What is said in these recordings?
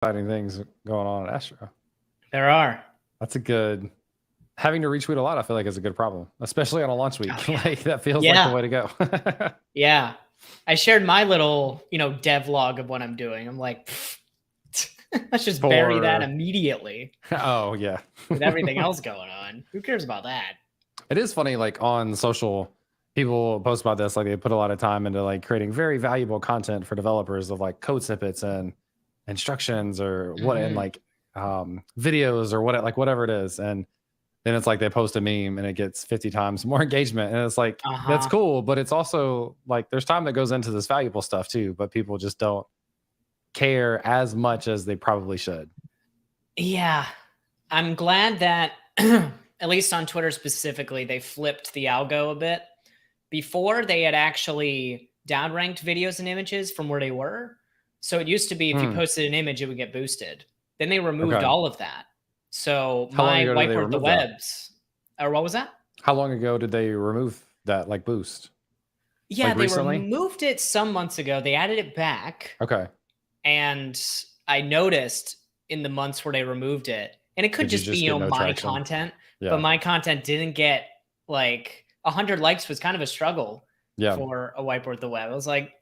exciting things going on at Astro. There are. That's a good. Having to retweet a lot, I feel like is a good problem, especially on a launch week. Oh, yeah. Like that feels like the way to go. Yeah. I shared my little, dev log of what I'm doing. I'm like, let's just bury that immediately. Oh, yeah. With everything else going on. Who cares about that? It is funny, like on social, people post about this, like they put a lot of time into like creating very valuable content for developers of like code snippets and instructions or what, and like videos or what, like whatever it is. And then it's like they post a meme and it gets 50 times more engagement. And it's like, that's cool. But it's also like there's time that goes into this valuable stuff too, but people just don't care as much as they probably should. Yeah. I'm glad that at least on Twitter specifically, they flipped the algo a bit. Before they had actually downranked videos and images from where they were. So it used to be if you posted an image, it would get boosted. Then they removed all of that. So my whiteboard the webs, or what was that? How long ago did they remove that like boost? Yeah, like they removed it some months ago. They added it back. Okay. And I noticed in the months where they removed it, and it could just be, my content, but my content didn't get like 100 likes was kind of a struggle for a whiteboard the web. I was like,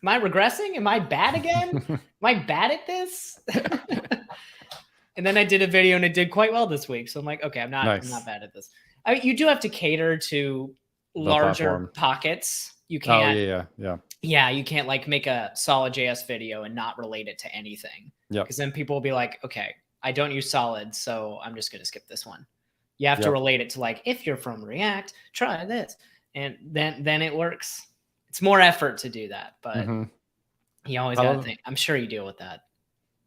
am I regressing? Am I bad again? Am I bad at this? And then I did a video and it did quite well this week. So I'm like, okay, I'm not bad at this. I mean, you do have to cater to larger pockets. You can't. Yeah, you can't like make a solid JS video and not relate it to anything. Yeah. Because then people will be like, okay, I don't use solid, so I'm just going to skip this one. You have to relate it to like, if you're from React, try this. And then it works. It's more effort to do that, but you always got to think. I'm sure you deal with that.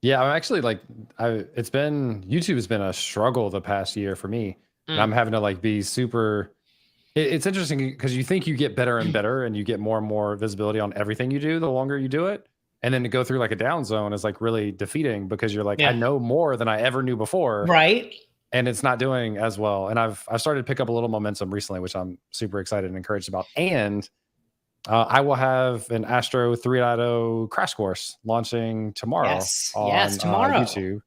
Yeah, I'm actually like, YouTube has been a struggle the past year for me. And I'm having to like be super, it's interesting because you think you get better and better and you get more and more visibility on everything you do the longer you do it. And then to go through like a down zone is like really defeating because you're like, I know more than I ever knew before. Right. And it's not doing as well. And I've started to pick up a little momentum recently, which I'm super excited and encouraged about. And I will have an Astro 3.0 crash course launching tomorrow on tomorrow. YouTube.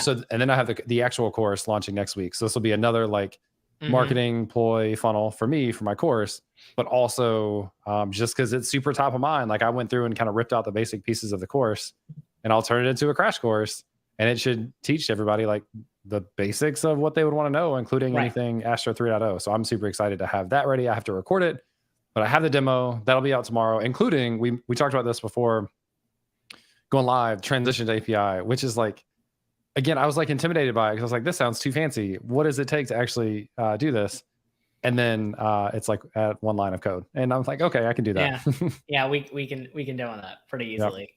So, and then I have the actual course launching next week. So this will be another like marketing ploy funnel for me for my course, but also just because it's super top of mind. Like I went through and kind of ripped out the basic pieces of the course and I'll turn it into a crash course, and it should teach everybody like the basics of what they would want to know, including anything Astro 3.0. So I'm super excited to have that ready. I have to record it, but I have the demo that'll be out tomorrow, including we talked about this before going live, Transitions API, which is like, again, I was like intimidated by it because I was like, this sounds too fancy. What does it take to actually do this? And then it's like at one line of code, and I'm like, okay, I can do that. Yeah, we can do that pretty easily.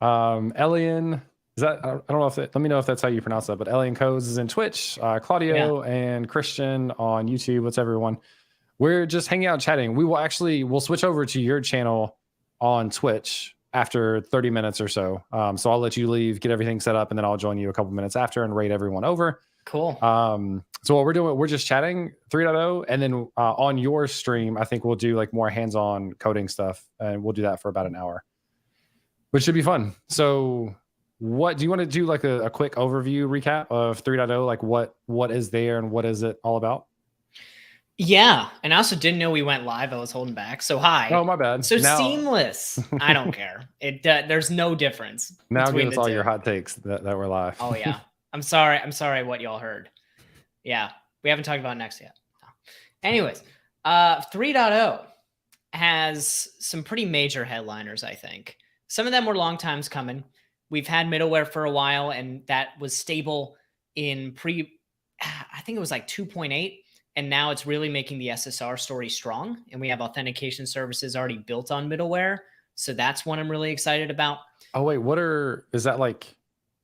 Elian, is that? I don't know if let me know if that's how you pronounce that. But Elian Codes is in Twitch. Claudio and Christian on YouTube. What's everyone? We're just hanging out chatting. We'll switch over to your channel on Twitch after 30 minutes or so. So I'll let you leave, get everything set up, and then I'll join you a couple minutes after and raid everyone over. Cool. So what we're doing, we're just chatting 3.0, and then on your stream, I think we'll do like more hands-on coding stuff, and we'll do that for about an hour, which should be fun. So what do you want to do, like a quick overview recap of 3.0? Like what is there and what is it all about? Yeah, and I also didn't know we went live. I was holding back. So hi. Oh, my bad. So seamless. I don't care. There's no difference. Now give us all your hot takes that we're live. Oh yeah. I'm sorry what y'all heard. Yeah, we haven't talked about Next yet. No. Anyways, 3.0 has some pretty major headliners, I think. Some of them were long times coming. We've had middleware for a while, and that was stable in I think it was like 2.8. And now it's really making the SSR story strong. And we have authentication services already built on middleware. So that's one I'm really excited about. Oh, wait, is that like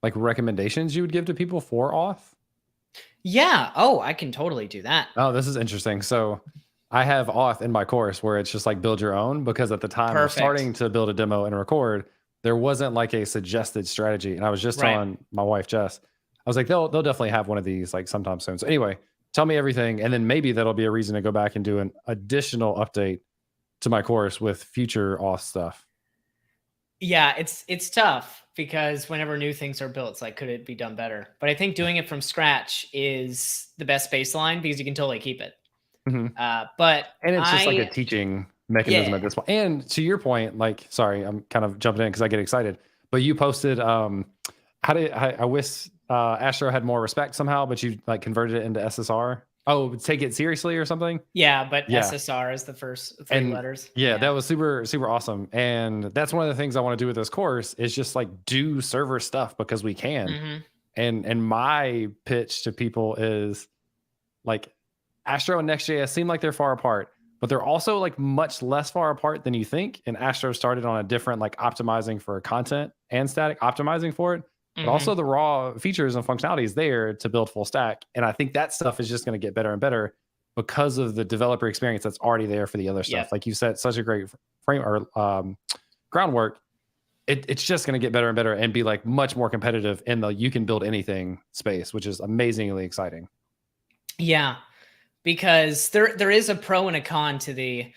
recommendations you would give to people for auth? Yeah. Oh, I can totally do that. Oh, this is interesting. So I have auth in my course where it's just like build your own, because at the time of starting to build a demo and record, there wasn't like a suggested strategy. And I was just telling my wife, Jess, I was like, they'll definitely have one of these like sometime soon. So anyway, tell me everything. And then maybe that'll be a reason to go back and do an additional update to my course with future auth stuff. Yeah, it's tough because whenever new things are built, it's like, could it be done better? But I think doing it from scratch is the best baseline because you can totally keep it. But and it's just like a teaching mechanism at this point. And to your point, like, sorry, I'm kind of jumping in because I get excited. But you posted, I wish Astro had more respect somehow, but you like converted it into SSR. Oh, take it seriously or something? Yeah, but SSR is the first three letters. Yeah, that was super, super awesome. And that's one of the things I want to do with this course is just like do server stuff because we can. And my pitch to people is like Astro and Next.js seem like they're far apart, but they're also like much less far apart than you think. And Astro started on a different like optimizing for content and static optimizing for it. But also the raw features and functionality there to build full stack. And I think that stuff is just going to get better and better because of the developer experience that's already there for the other stuff. Like you said, such a great frame or groundwork. It's just going to get better and better and be like much more competitive in the you can build anything space, which is amazingly exciting. Yeah, because there is a pro and a con to the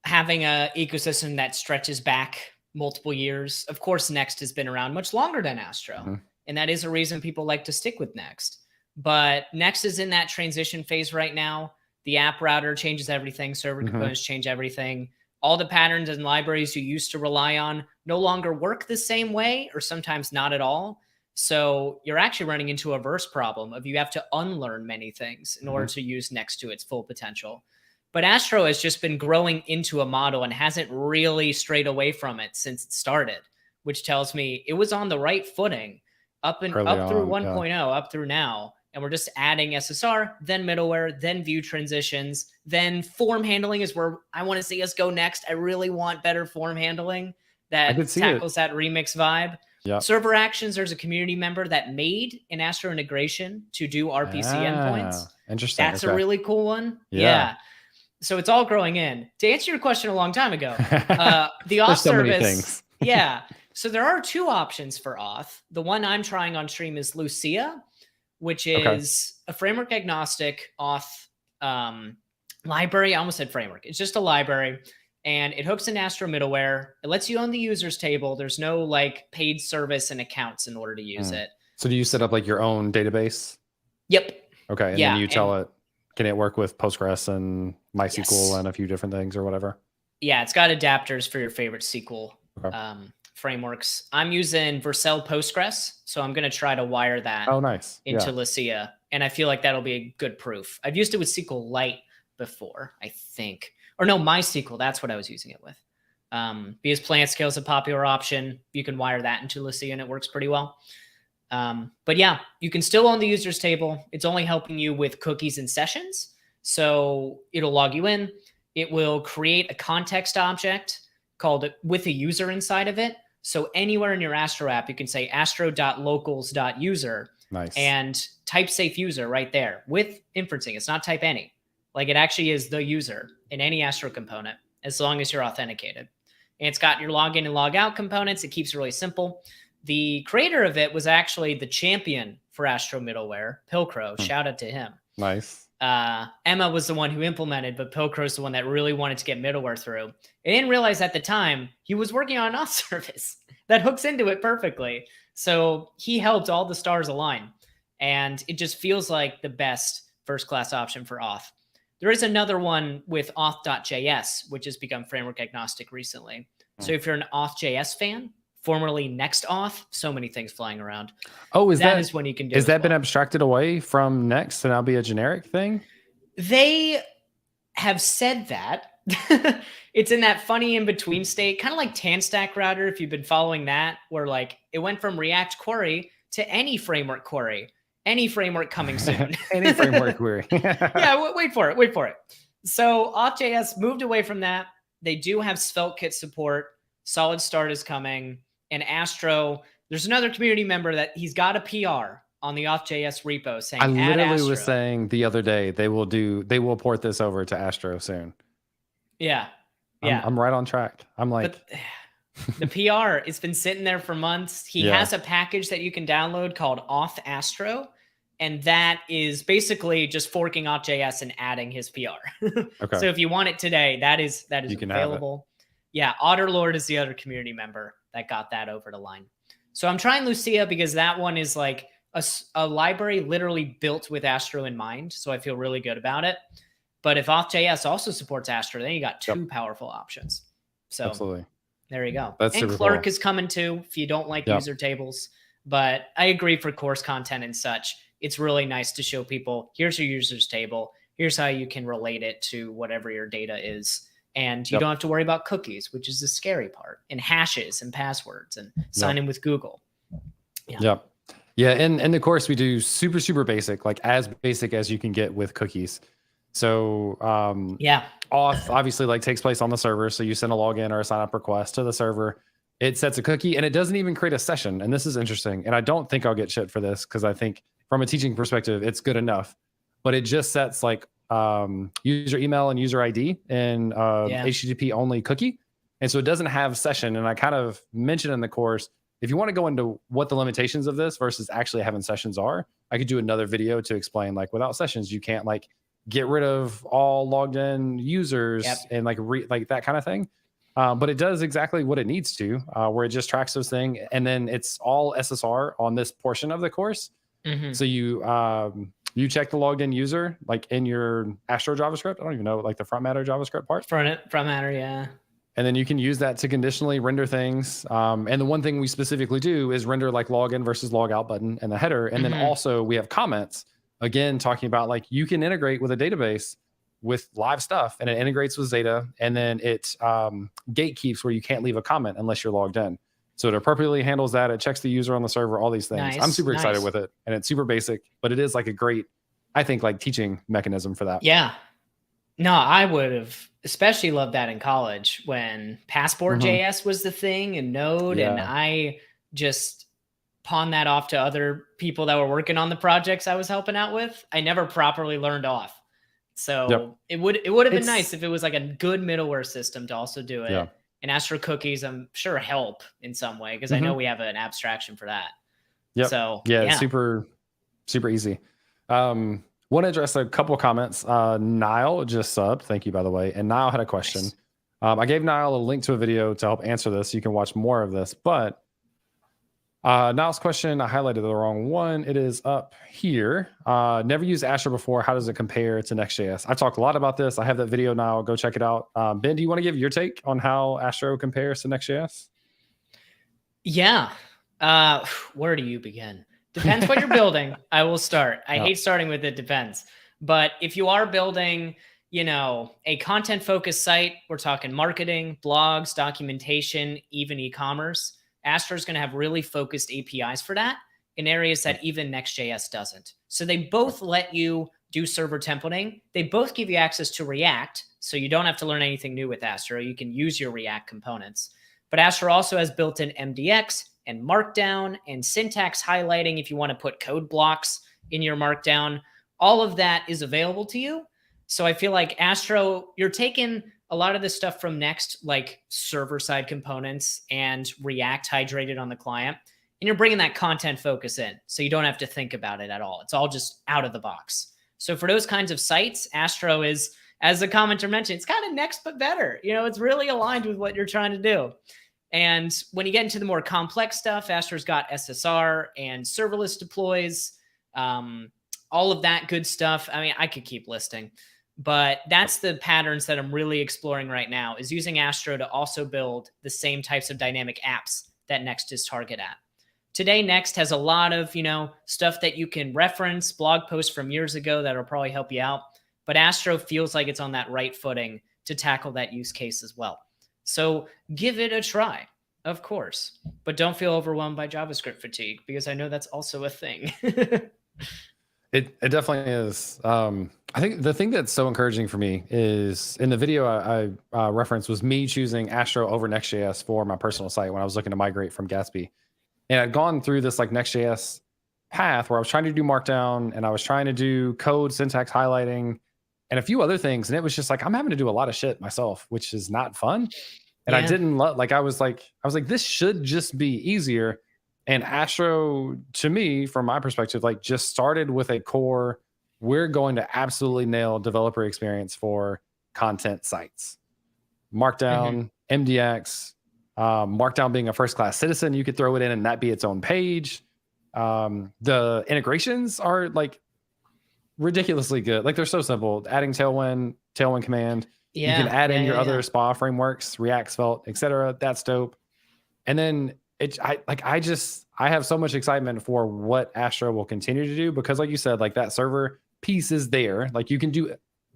having a ecosystem that stretches back multiple years. Of course, Next has been around much longer than Astro. And that is a reason people like to stick with Next. But Next is in that transition phase right now. The app router changes everything. Server components change everything. All the patterns and libraries you used to rely on no longer work the same way, or sometimes not at all. So you're actually running into a verse problem of you have to unlearn many things in order to use Next to its full potential. But Astro has just been growing into a model and hasn't really strayed away from it since it started, which tells me it was on the right footing up through 1.0, up through now. And we're just adding SSR, then middleware, then view transitions, then form handling is where I want to see us go next. I really want better form handling that tackles that remix vibe. Server actions, there's a community member that made an Astro integration to do RPC endpoints. Interesting. That's a really cool one. Yeah. So it's all growing in. To answer your question a long time ago, the auth service. So there are two options for auth. The one I'm trying on stream is Lucia, which is a framework agnostic auth library. I almost said framework. It's just a library. And it hooks in Astro middleware. It lets you own the users table. There's no like paid service and accounts in order to use it. So do you set up like your own database? Yep. Okay. And then you tell it, can it work with Postgres and MySQL and a few different things or whatever? Yeah, it's got adapters for your favorite SQL frameworks. I'm using Vercel Postgres, so I'm going to try to wire that into Lucia. And I feel like that'll be a good proof. I've used it with SQLite before, I think. Or no, MySQL, that's what I was using it with. Because PlantScale is a popular option. You can wire that into Lucia and it works pretty well. But yeah, you can still own the users table. It's only helping you with cookies and sessions. So it'll log you in. It will create a context object called with a user inside of it. So anywhere in your Astro app, you can say astro.locals.user and type safe user right there with inferencing. It's not type any. Like it actually is the user in any Astro component as long as you're authenticated. And it's got your login and log out components. It keeps it really simple. The creator of it was actually the champion for Astro middleware, Pilcrow. Shout out to him. Nice. Emma was the one who implemented, but Pilcrow's the one that really wanted to get middleware through. I didn't realize at the time he was working on an auth service that hooks into it perfectly. So he helped all the stars align. And it just feels like the best first-class option for auth. There is another one with auth.js, which has become framework agnostic recently. So if you're an auth.js fan, formerly Next auth, so many things flying around. Oh, that is when you can do. Is that been abstracted away from Next to now be a generic thing? They have said that. It's in that funny in-between state, kind of like TanStack router, if you've been following that, where like it went from React query to any framework query. Any framework coming soon. Any framework query. Yeah, wait for it. So auth.js moved away from that. They do have SvelteKit support. Solid Start is coming. And Astro, there's another community member that he's got a PR on the auth.js repo saying, I literally was saying the other day, they will port this over to Astro soon. Yeah. I'm right on track. I'm like... The PR, it's been sitting there for months. He has a package that you can download called Auth Astro. And that is basically just forking auth.js and adding his PR. So if you want it today, that is available. Yeah, Otterlord is the other community member that got that over the line. So I'm trying Lucia because that one is like a library literally built with Astro in mind. So I feel really good about it. But if Auth.js also supports Astro, then you got two powerful options. So absolutely, there you go. That's and super Clerk cool. is coming too if you don't like user tables. But I agree for course content and such. It's really nice to show people, here's your users table. Here's how you can relate it to whatever your data is. And you don't have to worry about cookies, which is the scary part, and hashes and passwords and sign in with Google. Yeah. And in the course, we do super, super basic, like as basic as you can get with cookies. So auth obviously like takes place on the server. So you send a login or a sign up request to the server. It sets a cookie and it doesn't even create a session. And this is interesting. And I don't think I'll get shit for this because I think from a teaching perspective, it's good enough. But it just sets like user email and user ID in HTTP only cookie. And so it doesn't have session. And I kind of mentioned in the course, if you want to go into what the limitations of this versus actually having sessions are, I could do another video to explain like without sessions, you can't like get rid of all logged in users and like that kind of thing. But it does exactly what it needs to, where it just tracks those things. And then it's all SSR on this portion of the course. So you check the logged in user, like in your Astro JavaScript. I don't even know, like the front matter JavaScript part. Front matter, yeah. And then you can use that to conditionally render things. And the one thing we specifically do is render like login versus log out button in the header. And then also we have comments, again, talking about like you can integrate with a database with live stuff and it integrates with Zeta. And then it gatekeeps where you can't leave a comment unless you're logged in. So it appropriately handles that. It checks the user on the server, all these things. I'm super excited with it. And it's super basic, but it is like a great, I think, like teaching mechanism for that. Yeah. No, I would have especially loved that in college when Passport.js was the thing and Node. And I just pawned that off to other people that were working on the projects I was helping out with. I never properly learned off. So it would have been nice if it was like a good middleware system to also do it. And Astro cookies, I'm sure, help in some way because I know we have an abstraction for that. So it's super, super easy. Want to address a couple of comments. Niall just subbed. Thank you, by the way. And Niall had a question. I gave Niall a link to a video to help answer this. You can watch more of this. But Niall's question, I highlighted the wrong one. It is up here. Never used Astro before. How does it compare to Next.js? I've talked a lot about this. I have that video now. Go check it out. Ben, do you want to give your take on how Astro compares to Next.js? Yeah. Where do you begin? Depends what you're building. I will start. I hate starting with it depends. But if you are building, a content focused site, we're talking marketing, blogs, documentation, even e-commerce, Astro is going to have really focused APIs for that in areas that even Next.js doesn't. So they both let you do server templating. They both give you access to React. So you don't have to learn anything new with Astro. You can use your React components. But Astro also has built-in MDX and Markdown and syntax highlighting if you want to put code blocks in your Markdown. All of that is available to you. So I feel like Astro, you're taking a lot of the stuff from Next, like server-side components and React hydrated on the client, and you're bringing that content focus in. So you don't have to think about it at all. It's all just out of the box. So for those kinds of sites, Astro is, as the commenter mentioned, it's kind of Next, but better. It's really aligned with what you're trying to do. And when you get into the more complex stuff, Astro's got SSR and serverless deploys, all of that good stuff. I mean, I could keep listing, but that's the patterns that I'm really exploring right now, is using Astro to also build the same types of dynamic apps that Next is target at. Today, Next has a lot of, stuff that you can reference, blog posts from years ago that'll probably help you out. But Astro feels like it's on that right footing to tackle that use case as well. So give it a try, of course, but don't feel overwhelmed by JavaScript fatigue, because I know that's also a thing. It definitely is. I think the thing that's so encouraging for me is in the video I referenced was me choosing Astro over Next.js for my personal site when I was looking to migrate from Gatsby. And I'd gone through this like Next.js path where I was trying to do Markdown and I was trying to do code syntax highlighting and a few other things. And it was just like, I'm having to do a lot of shit myself, which is not fun. And I didn't I was like, this should just be easier. And Astro, to me, from my perspective, like just started with a core, we're going to absolutely nail developer experience for content sites. Markdown, MDX, Markdown being a first-class citizen, you could throw it in and that be its own page. The integrations are like ridiculously good. Like they're so simple. Adding Tailwind command. You can add in your other SPA frameworks, React, Svelte, etc. That's dope. And then I have so much excitement for what Astro will continue to do, because like you said, like that server piece is there. Like you can do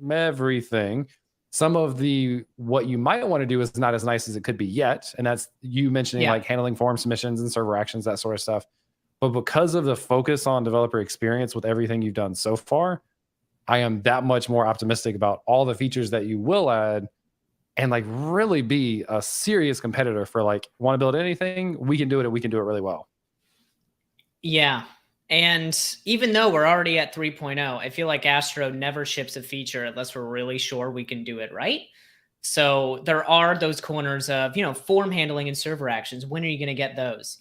everything. Some of the what you might want to do is not as nice as it could be yet. And that's you mentioning like handling form submissions and server actions, that sort of stuff. But because of the focus on developer experience with everything you've done so far, I am that much more optimistic about all the features that you will add, and like really be a serious competitor for like, want to build anything, we can do it, and we can do it really well. Yeah. And even though we're already at 3.0, I feel like Astro never ships a feature unless we're really sure we can do it right. So there are those corners of, form handling and server actions. When are you going to get those?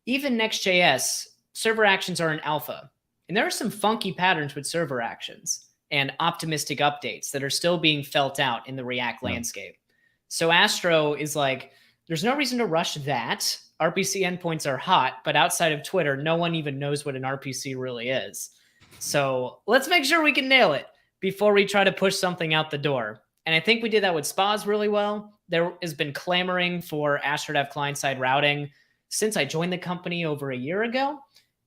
Even Next.js, server actions are in alpha. And there are some funky patterns with server actions and optimistic updates that are still being felt out in the React landscape. So Astro is like, there's no reason to rush that. RPC endpoints are hot, but outside of Twitter, no one even knows what an RPC really is. So let's make sure we can nail it before we try to push something out the door. And I think we did that with SPAs really well. There has been clamoring for Astro to have client-side routing since I joined the company over a year ago.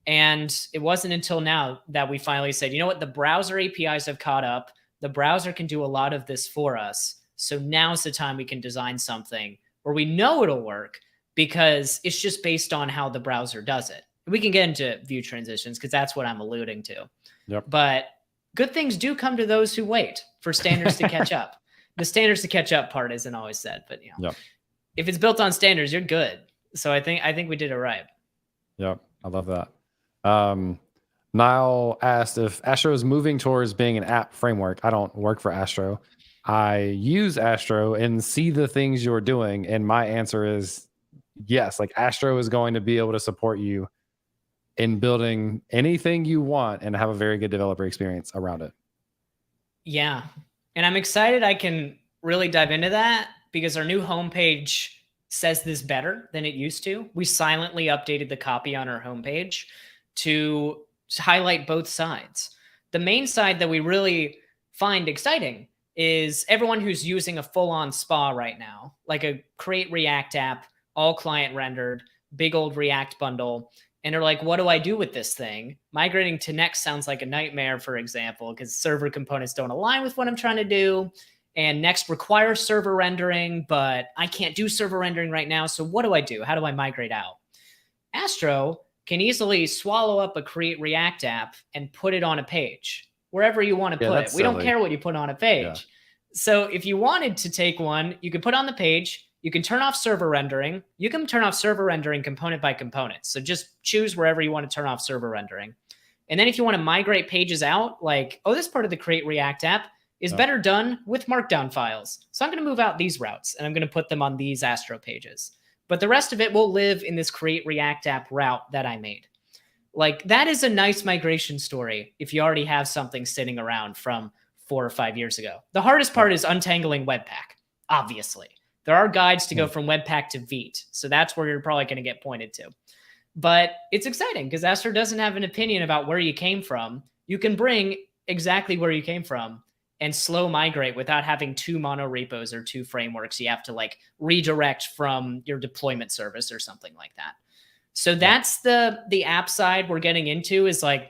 And it wasn't until now that we finally said, you know what, the browser APIs have caught up. The browser can do a lot of this for us. So now's the time we can design something where we know it'll work, because it's just based on how the browser does it. We can get into view transitions because that's what I'm alluding to. Yep. But good things do come to those who wait for standards to catch up. The standards to catch up part isn't always said, but if it's built on standards, you're good. So I think we did it right. Yep. I love that. Niall asked if Astro is moving towards being an app framework. I don't work for Astro. I use Astro and see the things you're doing. And my answer is yes. Like Astro is going to be able to support you in building anything you want and have a very good developer experience around it. Yeah. And I'm excited I can really dive into that, because our new homepage says this better than it used to. We silently updated the copy on our homepage to highlight both sides. The main side that we really find exciting is everyone who's using a full-on SPA right now, like a Create React app, all client rendered, big old React bundle, and they're like, what do I do with this thing? Migrating to Next sounds like a nightmare, for example, because server components don't align with what I'm trying to do. And Next requires server rendering, but I can't do server rendering right now. So what do I do? How do I migrate out? Astro can easily swallow up a Create React app and put it on a page, wherever you want to put it. We don't care what you put on a page. Yeah. So if you wanted to take one, you could put on the page, you can turn off server rendering. You can turn off server rendering component by component. So just choose wherever you want to turn off server rendering. And then if you want to migrate pages out, like, oh, this part of the Create React app is better done with markdown files. So I'm going to move out these routes and I'm going to put them on these Astro pages. But the rest of it will live in this Create React app route that I made. Like, that is a nice migration story if you already have something sitting around from 4 or 5 years ago. The hardest part is untangling Webpack, obviously. There are guides to go from Webpack to Vite. So that's where you're probably going to get pointed to. But it's exciting because Astro doesn't have an opinion about where you came from. You can bring exactly where you came from and slow migrate without having 2 mono repos or 2 frameworks you have to like redirect from your deployment service or something like that. So that's the app side we're getting into, is like,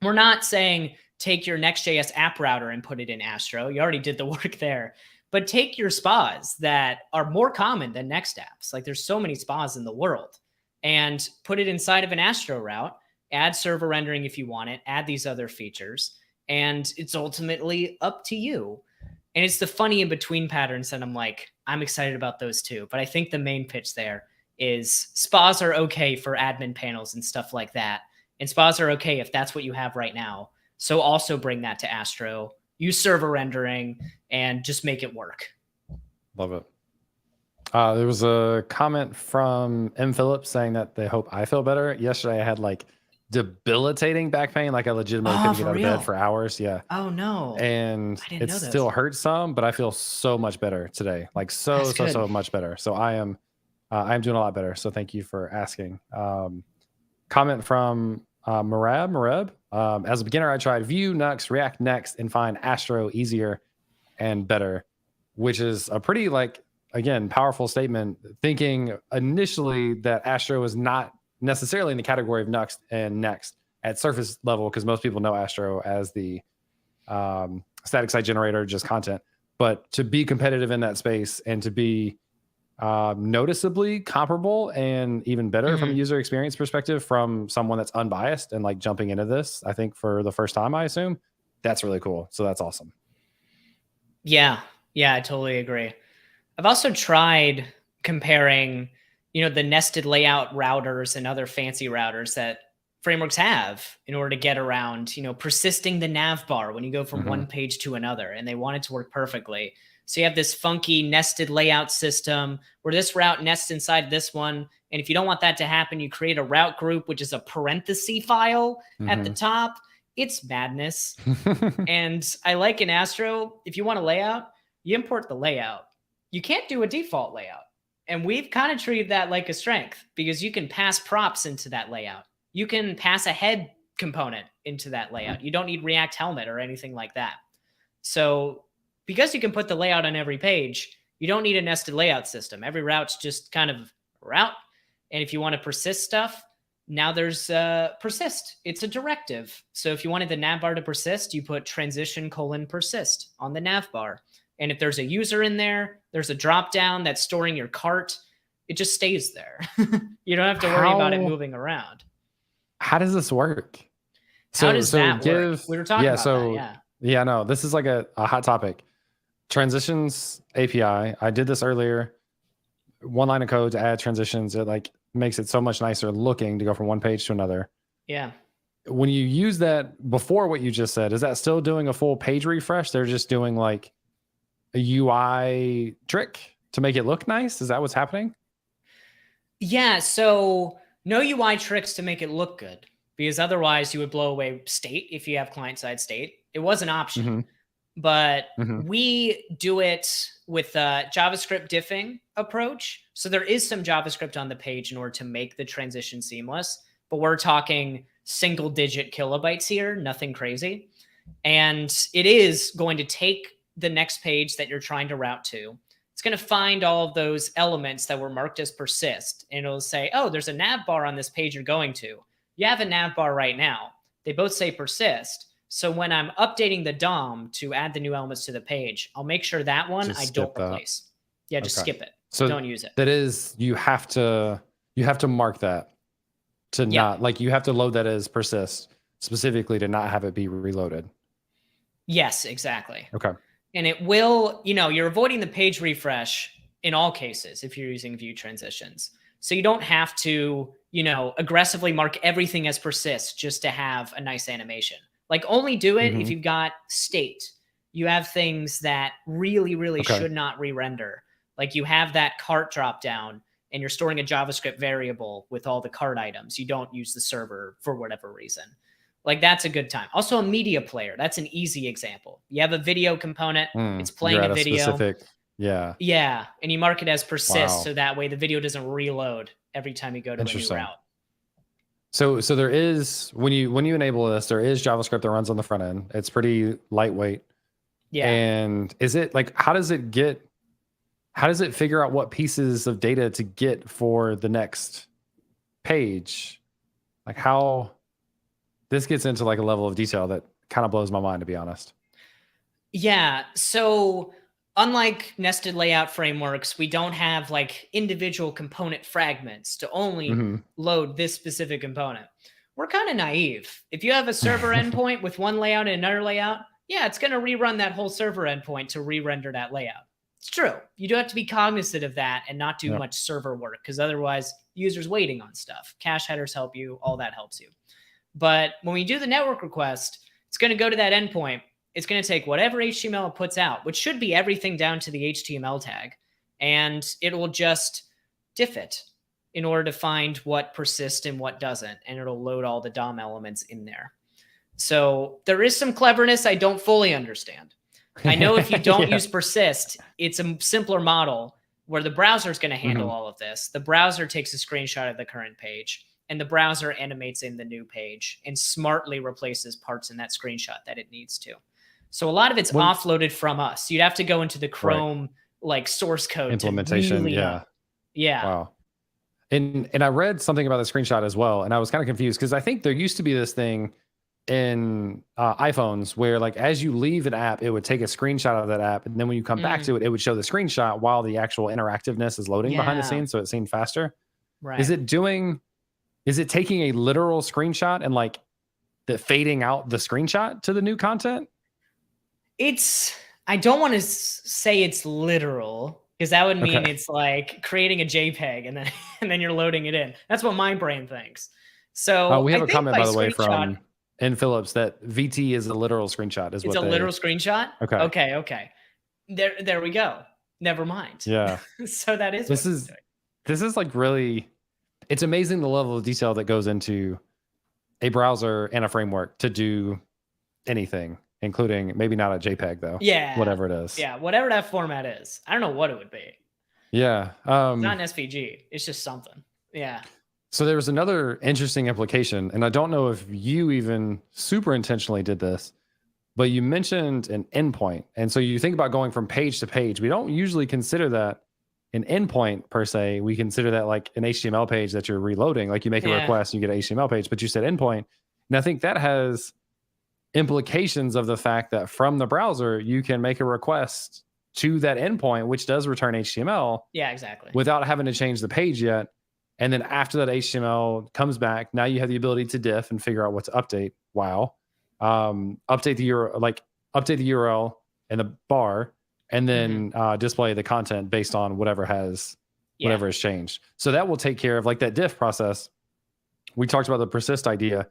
we're not saying take your Next.js app router and put it in Astro. You already did the work there. But take your SPAs that are more common than Next apps. Like, there's so many SPAs in the world, and put it inside of an Astro route, add server rendering if you want it, add these other features, and it's ultimately up to you. And it's the funny in between patterns that I'm like, I'm excited about those too. But I think the main pitch there is SPAs are okay for admin panels and stuff like that. And SPAs are okay if that's what you have right now. So also bring that to Astro, use server rendering, and just make it work. Love it. There was a comment from M. Phillips saying that they hope I feel better. Yesterday I had like debilitating back pain. Like I legitimately couldn't get out of bed for hours. Yeah. Oh no. And it still hurts some, but I feel so much better today. Like so much better. So I am I'm doing a lot better. So thank you for asking. Comment from Mareb. As a beginner, I tried Vue, Nux, React Next, and find Astro easier and better, which is a pretty, like, again, powerful statement, thinking initially that Astro is not necessarily in the category of Nux and Next at surface level, because most people know Astro as the static site generator, just content. But to be competitive in that space and to be noticeably comparable and even better from a user experience perspective from someone that's unbiased and like jumping into this, I think for the first time, I assume, that's really cool. So that's awesome. Yeah, I totally agree. I've also tried comparing, the nested layout routers and other fancy routers that frameworks have in order to get around, persisting the nav bar when you go from one page to another, and they want it to work perfectly. So you have this funky nested layout system where this route nests inside this one. And if you don't want that to happen, you create a route group, which is a parenthesis file at the top. It's madness. And I like in Astro, if you want a layout, you import the layout. You can't do a default layout. And we've kind of treated that like a strength, because you can pass props into that layout. You can pass a head component into that layout. You don't need React Helmet or anything like that. So because you can put the layout on every page, you don't need a nested layout system. Every route's just kind of a route. And if you want to persist stuff, now there's persist. It's a directive. So if you wanted the nav bar to persist, you put transition:persist on the nav bar. And if there's a user in there, there's a drop down that's storing your cart. It just stays there. You don't have to worry about it moving around. How does this work? How does that work? We were talking about that, Yeah, no, this is like a hot topic. Transitions API. I did this earlier. One line of code to add transitions. It like makes it so much nicer looking to go from one page to another. Yeah. When you use that before what you just said, is that still doing a full page refresh? They're just doing like a UI trick to make it look nice? Is that what's happening? Yeah. So no UI tricks to make it look good, because otherwise you would blow away state if you have client-side state. It was an option. But we do it with a JavaScript diffing approach. So there is some JavaScript on the page in order to make the transition seamless, but we're talking single digit kilobytes here, nothing crazy. And it is going to take the next page that you're trying to route to. It's going to find all of those elements that were marked as persist. And it'll say, oh, there's a nav bar on this page you're going to. You have a nav bar right now. They both say persist. So when I'm updating the DOM to add the new elements to the page, I'll make sure that one I don't replace. Yeah, just skip it. So don't use it. That is, you have to mark that to not, like, you have to load that as persist specifically to not have it be reloaded. Yes, exactly. Okay. And it will, you're avoiding the page refresh in all cases if you're using Vue transitions. So you don't have to, aggressively mark everything as persist just to have a nice animation. Like, only do it if you've got state. You have things that really, really should not re-render. Like, you have that cart drop down and you're storing a JavaScript variable with all the cart items. You don't use the server for whatever reason. Like, that's a good time. Also, a media player. That's an easy example. You have a video component. It's playing a video. Yeah. And you mark it as persist. So that way the video doesn't reload every time you go to a new route. So there is, when you enable this, there is JavaScript that runs on the front end. It's pretty lightweight. Yeah. And is it like, how does it figure out what pieces of data to get for the next page? Like, how this gets into like a level of detail that kind of blows my mind, to be honest. Yeah. So unlike nested layout frameworks, we don't have like individual component fragments to only load this specific component. We're kind of naive. If you have a server endpoint with one layout and another layout, yeah, it's going to rerun that whole server endpoint to re-render that layout. It's true. You do have to be cognizant of that and not do much server work, because otherwise users waiting on stuff. Cache headers help you. All that helps you. But when we do the network request, it's going to go to that endpoint. It's going to take whatever HTML it puts out, which should be everything down to the HTML tag, and it will just diff it in order to find what persists and what doesn't, and it'll load all the DOM elements in there. So there is some cleverness I don't fully understand. I know if you don't use persist, it's a simpler model, where the browser is going to handle all of this. The browser takes a screenshot of the current page, and the browser animates in the new page and smartly replaces parts in that screenshot that it needs to. So a lot of it's offloaded from us. You'd have to go into the Chrome like source code implementation. To really yeah. Wow. And I read something about the screenshot as well, and I was kind of confused because I think there used to be this thing in iPhones where like as you leave an app, it would take a screenshot of that app, and then when you come back to it, it would show the screenshot while the actual interactiveness is loading behind the scenes, so it seemed faster. Right. Is it taking a literal screenshot and like the fading out the screenshot to the new content? I don't want to say it's literal, because that would mean it's like creating a JPEG and then you're loading it in. That's what my brain thinks. So we have a comment, by the way, from N Phillips that VT is a literal screenshot. It's a literal screenshot? Okay. There we go. Never mind. Yeah. So that is this is like really, it's amazing the level of detail that goes into a browser and a framework to do anything, including maybe not a JPEG though. Yeah. Whatever it is. Yeah. Whatever that format is. I don't know what it would be. Yeah. It's not an SVG. It's just something. Yeah. So there was another interesting implication, and I don't know if you even super intentionally did this, but you mentioned an endpoint. And so you think about going from page to page. We don't usually consider that an endpoint per se. We consider that like an HTML page that you're reloading. Like you make a request, and you get an HTML page, but you said endpoint. And I think that has implications of the fact that from the browser, you can make a request to that endpoint, which does return HTML. Yeah, exactly. Without having to change the page yet. And then after that HTML comes back, now you have the ability to diff and figure out what to update. Wow. Update the URL and the bar, and then display the content based on whatever has changed. So that will take care of like that diff process. We talked about the persist idea.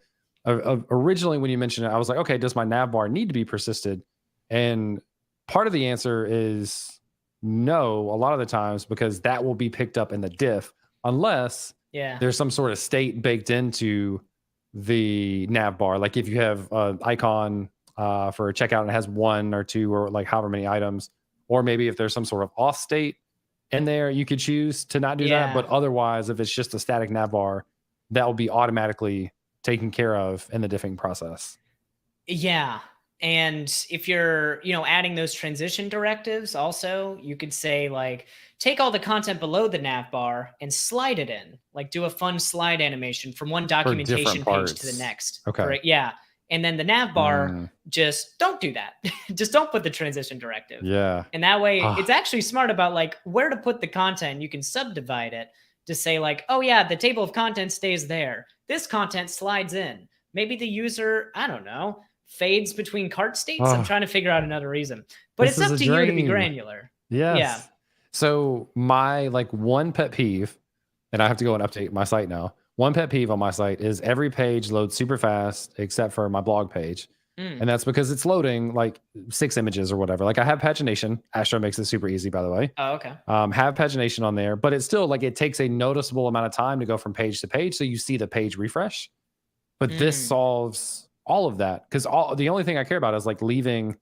Originally, when you mentioned it, I was like, okay, does my nav bar need to be persisted? And part of the answer is no, a lot of the times, because that will be picked up in the diff. Unless there's some sort of state baked into the nav bar. Like if you have an icon for a checkout and it has 1 or 2 or like however many items, or maybe if there's some sort of auth state in there, you could choose to not do that. But otherwise, if it's just a static nav bar, that will be automatically taken care of in the diffing process. Yeah. And if you're, adding those transition directives also, you could say like, take all the content below the nav bar and slide it in, like do a fun slide animation from one documentation page to the next. Okay. Yeah. And then the nav bar, just don't do that. Just don't put the transition directive. Yeah. And that way it's actually smart about like where to put the content. You can subdivide it to say like, oh yeah, the table of contents stays there. This content slides in. Maybe the user, I don't know, fades between cart states. I'm trying to figure out another reason, but it's up to you to be granular. Yes. Yeah. So my like one pet peeve, and I have to go and update my site now. One pet peeve on my site is every page loads super fast except for my blog page. And that's because it's loading like 6 images or whatever. Like I have pagination. Astro makes it super easy, by the way. Oh, okay. Have pagination on there, but it's still like it takes a noticeable amount of time to go from page to page. So you see the page refresh, but this solves all of that. Cause the only thing I care about is like leaving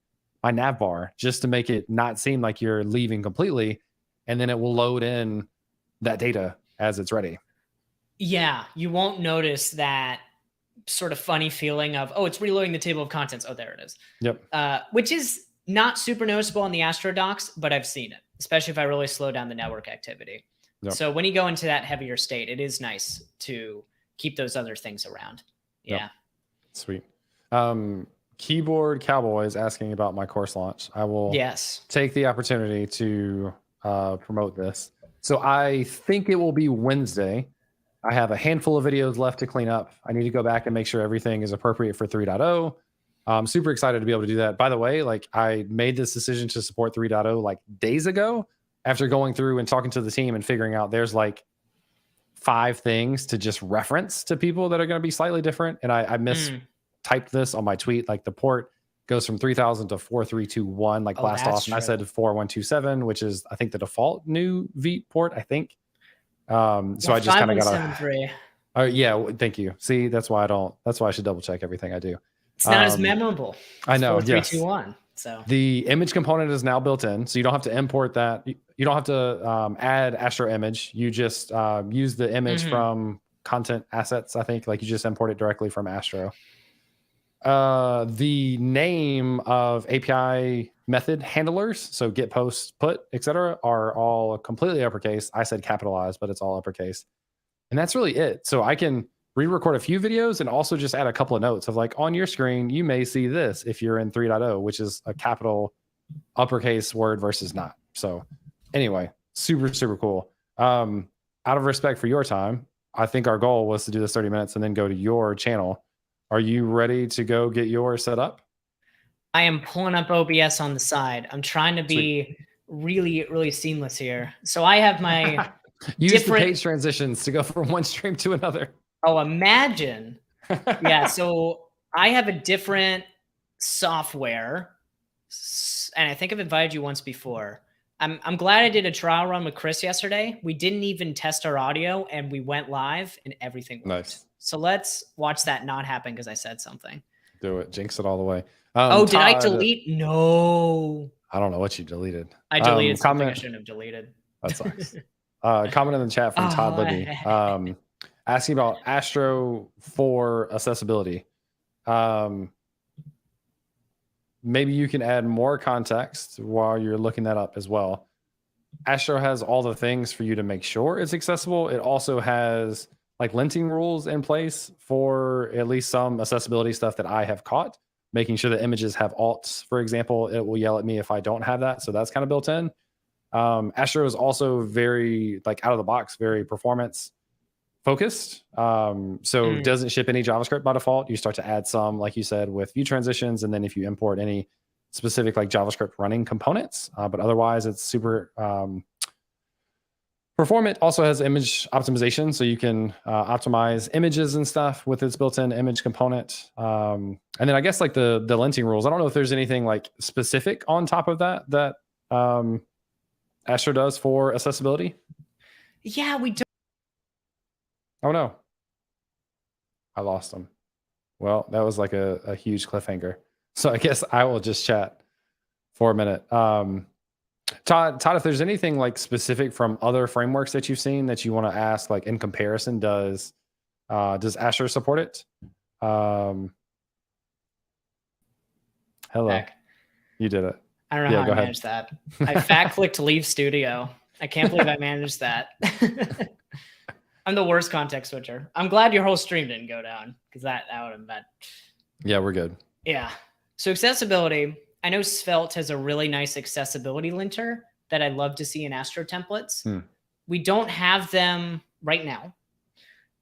my nav bar just to make it not seem like you're leaving completely. And then it will load in that data as it's ready. Yeah. You won't notice that sort of funny feeling of, oh, it's reloading the table of contents. Oh, there it is. Yep. Which is not super noticeable on the Astro docs, but I've seen it, especially if I really slow down the network activity. Yep. So when you go into that heavier state, it is nice to keep those other things around. Yeah. Yep. Sweet. Keyboard Cowboy is asking about my course launch. I will take the opportunity to promote this. So I think it will be Wednesday. I have a handful of videos left to clean up. I need to go back and make sure everything is appropriate for 3.0. I'm super excited to be able to do that. By the way, like I made this decision to support 3.0 like days ago after going through and talking to the team and figuring out there's like 5 things to just reference to people that are going to be slightly different. And I mistyped this on my tweet. Like the port goes from 3000 to 4321, like blast off. And I said 4127, which is, I think, the default new Veet port, I think. So I just kind of got a, yeah, thank you. See, that's why I should double check everything I do. It's not as memorable. I know. 4321. So the image component is now built in, so you don't have to import that. You don't have to add Astro image. You just use the image from content assets. I think like you just import it directly from Astro. The name of API method handlers, so get, post, put, etc., are all completely uppercase. I said capitalized, but it's all uppercase. And that's really it. So I can re-record a few videos and also just add a couple of notes of like, on your screen, you may see this if you're in 3.0, which is a capital uppercase word versus not. So anyway, super, super cool. Out of respect for your time, I think our goal was to do this 30 minutes and then go to your channel. Are you ready to go get yours set up? I am pulling up OBS on the side. I'm trying to be really, really seamless here. So I have my use the page transitions to go from one stream to another. Oh, imagine. Yeah, so I have a different software, and I think I've invited you once before. I'm glad I did a trial run with Chris yesterday. We didn't even test our audio, and we went live, and everything worked. Nice. So let's watch that not happen because I said something. Do it. Jinx it all the way. Oh, did I delete? No. I don't know what you deleted. I deleted something I shouldn't have deleted. That sucks. Comment in the chat from Todd Libby. Asking about Astro for accessibility. Maybe you can add more context while you're looking that up as well. Astro has all the things for you to make sure it's accessible. It also has like linting rules in place for at least some accessibility stuff that I have caught, making sure the images have alts, for example. It will yell at me if I don't have that. So that's kind of built in. Astro is also very like out of the box, very performance focused. So doesn't ship any JavaScript by default. You start to add some, like you said, with view transitions. And then if you import any specific like JavaScript running components, but otherwise it's super performant. Also has image optimization. So you can optimize images and stuff with its built-in image component. And then I guess like the linting rules, I don't know if there's anything like specific on top of that Astro does for accessibility. Yeah, we don't. Oh no, I lost them. Well, that was like a huge cliffhanger. So I guess I will just chat for a minute. Todd, if there's anything like specific from other frameworks that you've seen that you want to ask, like in comparison, does Astro support it? Hello, Back. You did it. I don't know how I managed that. I fat-clicked leave studio. I can't believe I managed that. I'm the worst context switcher. I'm glad your whole stream didn't go down because that would have been. Yeah, we're good. Yeah. So accessibility. I know Svelte has a really nice accessibility linter that I'd love to see in Astro templates. We don't have them right now.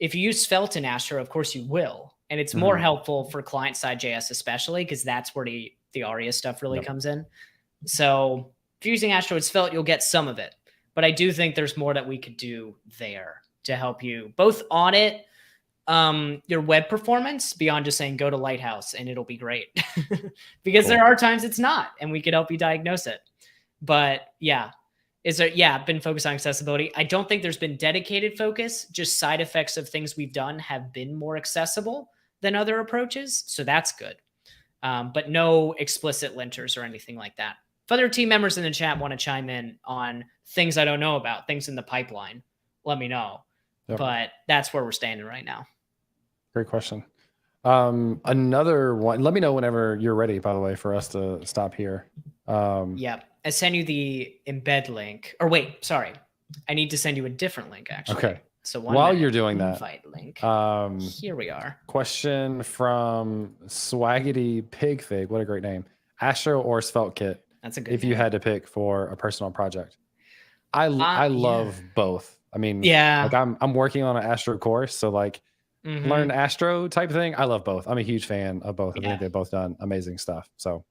If you use Svelte in Astro, of course you will. And it's more helpful for client-side JS especially because that's where the ARIA stuff really comes in. So if you're using Astro with Svelte, you'll get some of it. But I do think there's more that we could do there to help you both audit your web performance beyond just saying go to Lighthouse and it'll be great. Because there are times it's not, and we could help you diagnose it. But yeah, been focused on accessibility. I don't think there's been dedicated focus, just side effects of things we've done have been more accessible than other approaches. So that's good. But no explicit linters or anything like that. If other team members in the chat want to chime in on things I don't know about, things in the pipeline, let me know. Yep. But that's where we're standing right now. Great question. Another one, let me know whenever you're ready, by the way, for us to stop here. Yeah, I send you the embed link. Or wait, sorry. I need to send you a different link, actually. Okay. So while you're doing that, invite link. Here we are. Question from Swaggity Pigfig. What a great name. Astro or Svelte Kit? That's a good If name. you had to pick for a personal project. I love both. I mean, like I'm working on an Astro course, so like learn Astro type thing. I love both. I'm a huge fan of both. I think they've both done amazing stuff. So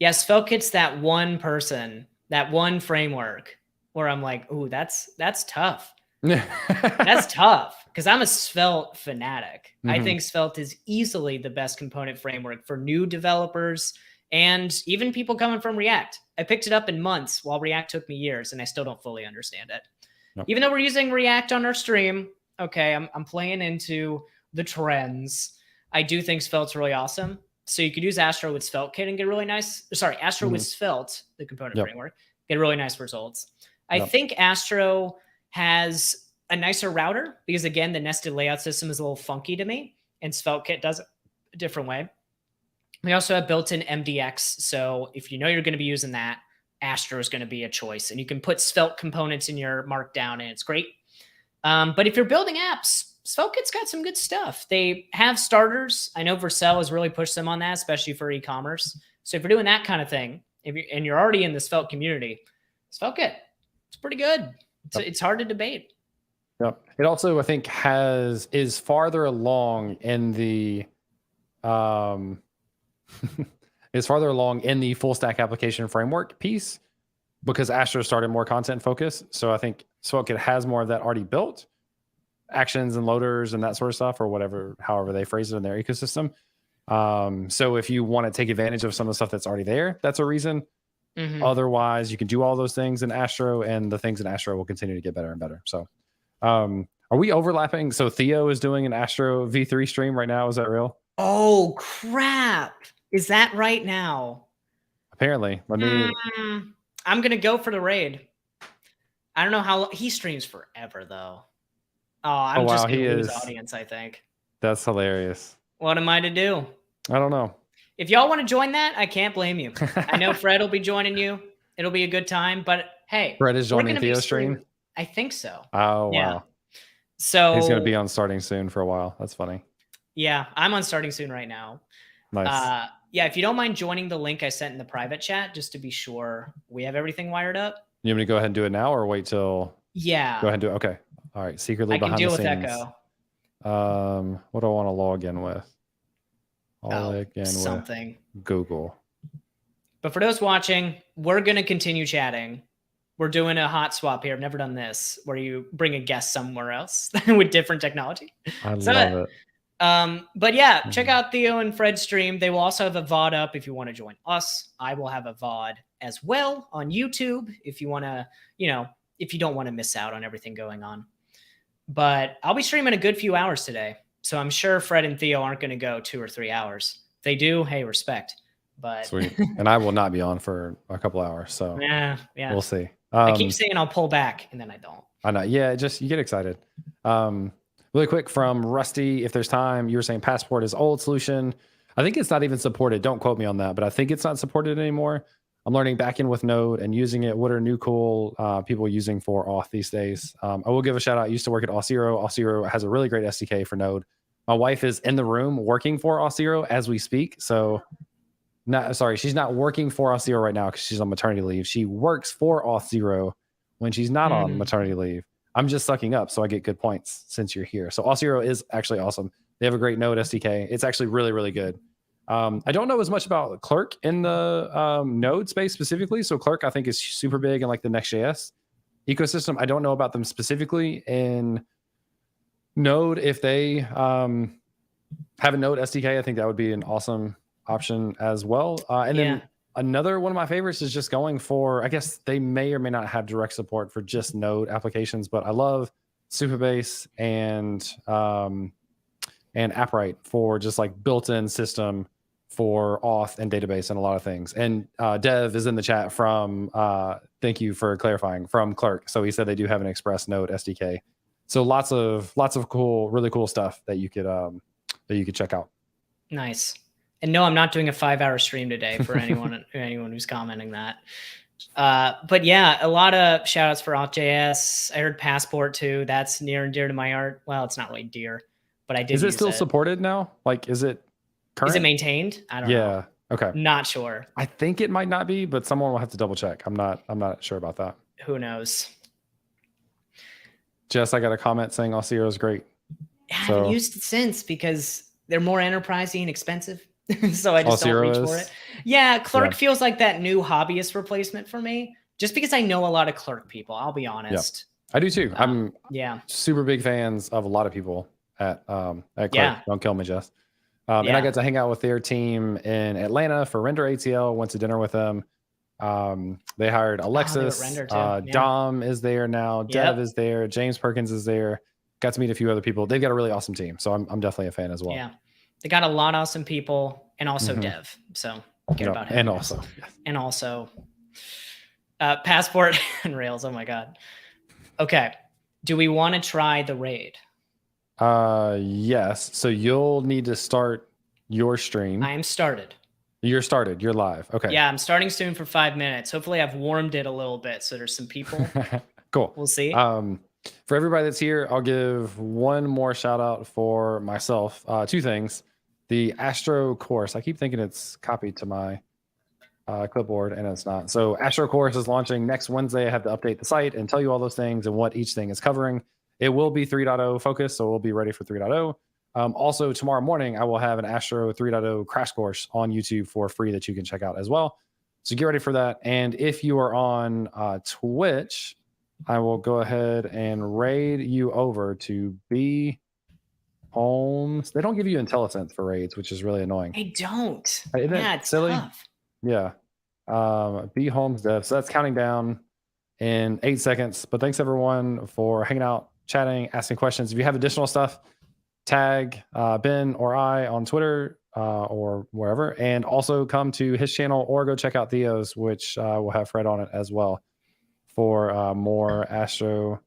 yeah, Svelte Kit's that one person, that one framework where I'm like, ooh, that's tough. That's tough because I'm a Svelte fanatic. I think Svelte is easily the best component framework for new developers and even people coming from React. I picked it up in months while React took me years, and I still don't fully understand it. Even though we're using React on our stream, okay, I'm playing into the trends. I do think Svelte's really awesome. So you could use Astro with SvelteKit and get really nice. Sorry, Astro with Svelte, the component framework, get really nice results. I think Astro has a nicer router because, again, the nested layout system is a little funky to me, and SvelteKit does it a different way. We also have built-in MDX, so if you know you're going to be using that, Astro is going to be a choice, and you can put Svelte components in your Markdown, and it's great. But if you're building apps, SvelteKit's got some good stuff. They have starters. I know Vercel has really pushed them on that, especially for e-commerce. So if you're doing that kind of thing, and you're already in the Svelte community, SvelteKit, it's pretty good. It's hard to debate. Yep. It also, I think, is farther along in the is farther along in the full stack application framework piece because Astro started more content focused. So I think SvelteKit has more of that already built, actions and loaders and that sort of stuff, or whatever, however they phrase it in their ecosystem. So if you want to take advantage of some of the stuff that's already there, that's a reason. Otherwise, you can do all those things in Astro, and the things in Astro will continue to get better and better. So are we overlapping? So Theo is doing an Astro V3 stream right now. Is that real? Oh, crap. Is that right now? Apparently. Let me... I'm going to go for the raid. I don't know how long. He streams forever, though. Oh, I'm just going to lose audience, I think. That's hilarious. What am I to do? I don't know. If y'all want to join that, I can't blame you. I know Fred will be joining you. It'll be a good time. But hey, Fred is joining Theo's stream? I think so. Oh, yeah. Wow. So he's going to be on starting soon for a while. That's funny. Yeah, I'm on starting soon right now. Nice. Yeah, if you don't mind joining the link I sent in the private chat, just to be sure we have everything wired up. You want me to go ahead and do it now or wait till... Yeah. Go ahead and do it. Okay. All right. Secretly behind the scenes. I can deal with Echo. What do I want to log in with? I'll log in something. With Google. But for those watching, we're going to continue chatting. We're doing a hot swap here. I've never done this, where you bring a guest somewhere else with different technology. I love it. But yeah, check out Theo and Fred's stream. They will also have a VOD up if you want to join us. I will have a VOD as well on YouTube if you want to, if you don't want to miss out on everything going on. But I'll be streaming a good few hours today. So I'm sure Fred and Theo aren't going to go 2 or 3 hours. If they do, hey, respect. But sweet. And I will not be on for a couple hours. So yeah, we'll see. I keep saying I'll pull back and then I don't. I know. Yeah, you get excited. Really quick from Rusty, if there's time, you were saying Passport is old solution. I think it's not even supported. Don't quote me on that, but I think it's not supported anymore. I'm learning backend with Node and using it. What are new cool people using for auth these days? I will give a shout out. I used to work at Auth0. Auth0 has a really great SDK for Node. My wife is in the room working for Auth0 as we speak. So she's not working for Auth0 right now because she's on maternity leave. She works for Auth0 when she's not on maternity leave. I'm just sucking up, so I get good points since you're here. So Auth0 is actually awesome. They have a great Node SDK. It's actually really, really good. I don't know as much about Clerk in the Node space specifically. So Clerk, I think, is super big in like the Next.js ecosystem. I don't know about them specifically in Node. If they have a Node SDK, I think that would be an awesome option as well. And then another one of my favorites is just going for, I guess they may or may not have direct support for just Node applications, but I love Supabase and AppWrite for just like built-in system for auth and database and a lot of things. And Dev is in the chat from, thank you for clarifying, from Clerk. So he said they do have an Express Node SDK. So lots of cool, really cool stuff that you could check out. Nice. And no, I'm not doing a 5-hour stream today for anyone who's commenting that. But yeah, a lot of shout outs for Auth.js. I heard Passport too. That's near and dear to my heart. Well, it's not really dear, but I did. Is it still supported now? Like, is it current? Is it maintained? I don't know. Yeah. Okay. Not sure. I think it might not be, but someone will have to double check. I'm not sure about that. Who knows? Jess, I got a comment saying Auth0 is great. Yeah, I haven't used it since because they're more enterprisey and expensive. So I just don't reach for it. Yeah, Clerk feels like that new hobbyist replacement for me. Just because I know a lot of Clerk people, I'll be honest. I do too. I'm super big fans of a lot of people at Clerk. Don't kill me, Jess. And I got to hang out with their team in Atlanta for Render ATL. Went to dinner with them. They hired Alexis. Dom is there now. Dev is there. James Perkins is there. Got to meet a few other people. They've got a really awesome team. So I'm definitely a fan as well. Yeah. They got a lot of awesome people. and also dev. So get about him. And also, and also Passport and Rails. Oh my God. Okay. Do we want to try the raid? Yes. So you'll need to start your stream. I am started. You're started. You're live. Okay. Yeah, I'm starting soon for 5 minutes. Hopefully I've warmed it a little bit. So there's some people. Cool. We'll see. For everybody that's here, I'll give one more shout out for myself. Two things. The Astro course. I keep thinking it's copied to my clipboard, and it's not. So Astro course is launching next Wednesday. I have to update the site and tell you all those things and what each thing is covering. It will be 3.0 focused, so we'll be ready for 3.0. Also, tomorrow morning, I will have an Astro 3.0 crash course on YouTube for free that you can check out as well. So get ready for that. And if you are on Twitch, I will go ahead and raid you over to B Holmes. They don't give you IntelliSense for raids, which is really annoying. They don't. Isn't it's silly? Tough. Yeah. B Holmes Dev. So that's counting down in 8 seconds. But thanks everyone for hanging out, chatting, asking questions. If you have additional stuff, tag Ben or I on Twitter or wherever, and also come to his channel or go check out Theo's, which will have Fred on it as well for more Astro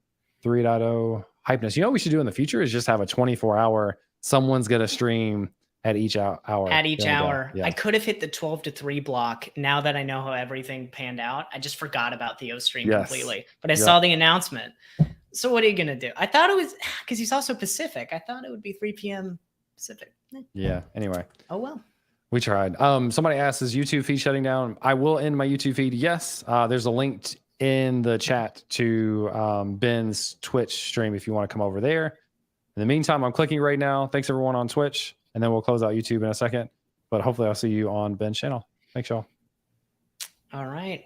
3.0 hypeness. You know what we should do in the future is just have a 24-hour, someone's going to stream at each hour. At each hour. Yeah. I could have hit the 12 to 3 block. Now that I know how everything panned out, I just forgot about Theo's stream completely. But I saw the announcement. So what are you going to do? I thought it was, because he's also Pacific. I thought it would be 3 p.m. Pacific. Yeah. Anyway. Oh, well. We tried. Somebody asked, is YouTube feed shutting down? I will end my YouTube feed. Yes. There's a link in the chat to Ben's Twitch stream if you want to come over there. In the meantime, I'm clicking right now. Thanks everyone on Twitch. And then we'll close out YouTube in a second. But hopefully I'll see you on Ben's channel. Thanks, y'all. All right.